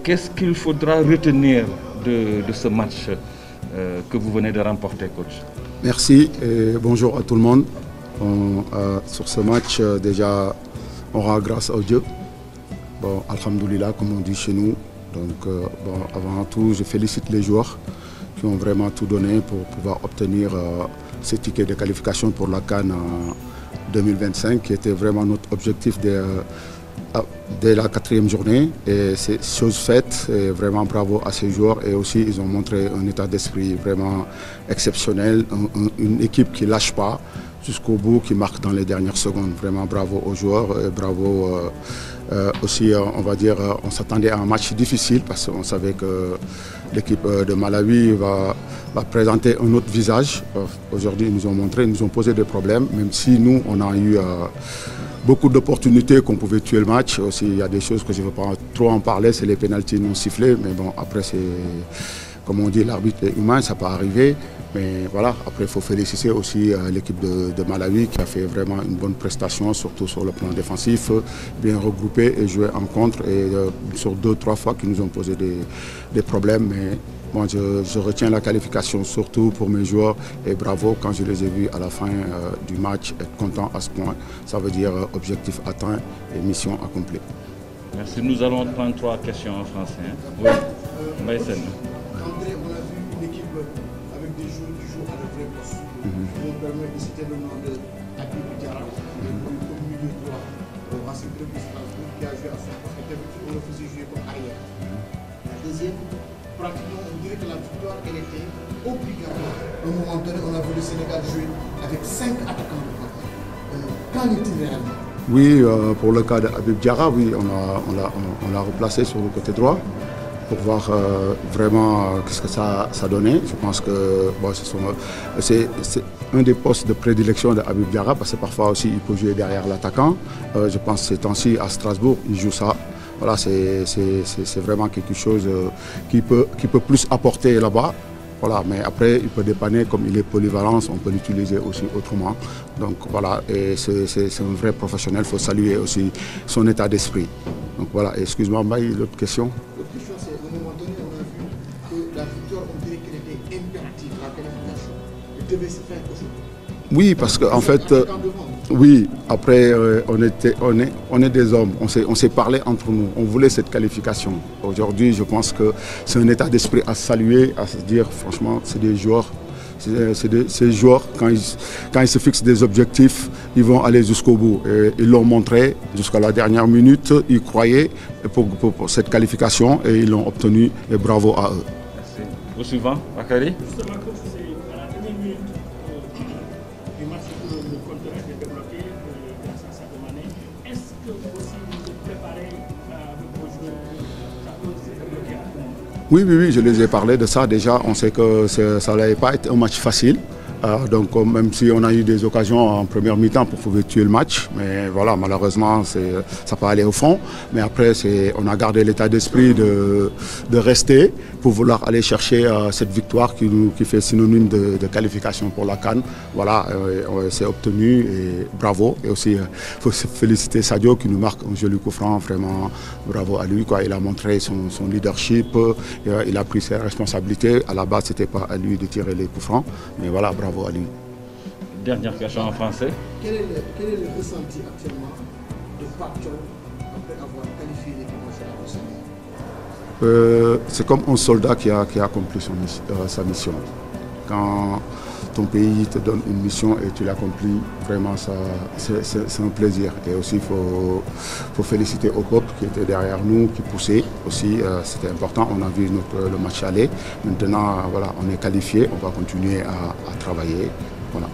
qu'est-ce qu'il faudra retenir de ce match que vous venez de remporter, coach? Merci et bonjour à tout le monde. Sur ce match, déjà, on rend grâce à Dieu. Bon, alhamdoulilah, comme on dit chez nous. Donc, avant tout, je félicite les joueurs qui ont vraiment tout donné pour pouvoir obtenir ces tickets de qualification pour la CAN 2025, qui était vraiment notre objectif dès la 4e journée. Et c'est chose faite, et vraiment bravo à ces joueurs. Et aussi, ils ont montré un état d'esprit vraiment exceptionnel, une équipe qui ne lâche pas jusqu'au bout, qui marque dans les dernières secondes. Vraiment bravo aux joueurs et bravo aussi, on va dire, on s'attendait à un match difficile parce qu'on savait que l'équipe de Malawi va présenter un autre visage. Aujourd'hui, ils nous ont montré, ils nous ont posé des problèmes, même si nous, on a eu beaucoup d'opportunités qu'on pouvait tuer le match. Aussi, il y a des choses que je ne veux pas trop en parler, c'est les pénaltys non sifflés, mais bon, après, c'est, comme on dit, l'arbitre est humain, ça peut arriver. Mais voilà, après il faut féliciter aussi l'équipe de Malawi qui a fait vraiment une bonne prestation, surtout sur le plan défensif, bien regroupé et joué en contre. Et sur 2-3 fois qu'ils nous ont posé des problèmes. Mais moi je retiens la qualification surtout pour mes joueurs et bravo quand je les ai vus à la fin du match, être content à ce point. Ça veut dire objectif atteint et mission accomplie. Merci. Nous allons prendre 3 questions en français. Oui, Maïsen. André, on a vu une équipe avec des joueurs qui jouent à de vrais postes. Qui vont permettre de citer le nom de Habib Diarra, comme milieu droit au Racing Club de Strasbourg, qui a joué à son poste et d'habitude on le faisait jouer comme arrière. La deuxième, pratiquement on dirait que la victoire elle était obligatoire. À un moment donné, on a vu le Sénégal jouer avec 5 attaquants de droite. Qu'en est-il réellement? Oui, pour le cas de Habib Diarra, oui, on l'a replacé sur le côté droit pour voir vraiment qu'est-ce que ça donnait. Je pense que bon, c'est un des postes de prédilection de Habib Diarra parce que parfois aussi il peut jouer derrière l'attaquant. Je pense que ces temps-ci à Strasbourg, il joue ça. Voilà, c'est vraiment quelque chose qui peut plus apporter là-bas. Voilà, mais après, il peut dépanner comme il est polyvalent, on peut l'utiliser aussi autrement. Donc voilà, et c'est un vrai professionnel, il faut saluer aussi son état d'esprit. Donc voilà, excuse-moi, Mbaye, l'autre question. L'autre question, c'est à un moment donné, on a vu que la victoire, on dirait qu'elle était impérative, la qualification. Elle devait se faire aujourd'hui. Oui, parce qu'en fait, oui, après, on est des hommes, on s'est parlé entre nous, on voulait cette qualification. Aujourd'hui, je pense que c'est un état d'esprit à saluer, à se dire, franchement, c'est des joueurs. Ces joueurs, quand ils se fixent des objectifs, ils vont aller jusqu'au bout. Et ils l'ont montré jusqu'à la dernière minute, ils croyaient pour cette qualification et ils l'ont obtenu et bravo à eux. Merci. Au suivant, Bakary. Justement, comme c'est à la dernière minute du match que le compteur est débloqué grâce à Sadio Mané, est-ce que aussi vous êtes préparé avec vos joueurs pour ça peut se débloquer à tout moment? Oui, je les ai parlé de ça déjà. On sait que ça n'allait pas être un match facile. Donc même si on a eu des occasions en première mi-temps pour pouvoir tuer le match, mais voilà, malheureusement ça peut aller au fond. Mais après on a gardé l'état d'esprit de rester pour vouloir aller chercher cette victoire qui fait synonyme de qualification pour la CAN. Voilà, c'est obtenu et bravo. Et aussi il faut féliciter Sadio qui nous marque un joli coup franc, vraiment bravo à lui, quoi. Il a montré son leadership, il a pris ses responsabilités. À la base c'était pas à lui de tirer les coups francs, mais voilà, bravo à lui. Dernière question en français. Quel est le ressenti actuellement de Pape Thiaw après avoir qualifié l'équipe nationale du Sénégal? C'est comme un soldat qui a accompli sa mission. Quand ton pays te donne une mission et tu l'accomplis, vraiment c'est un plaisir. Et aussi il faut féliciter au peuple qui était derrière nous, qui poussait aussi, c'était important. On a vu le match aller. Maintenant, voilà, on est qualifié, on va continuer à travailler. Voilà.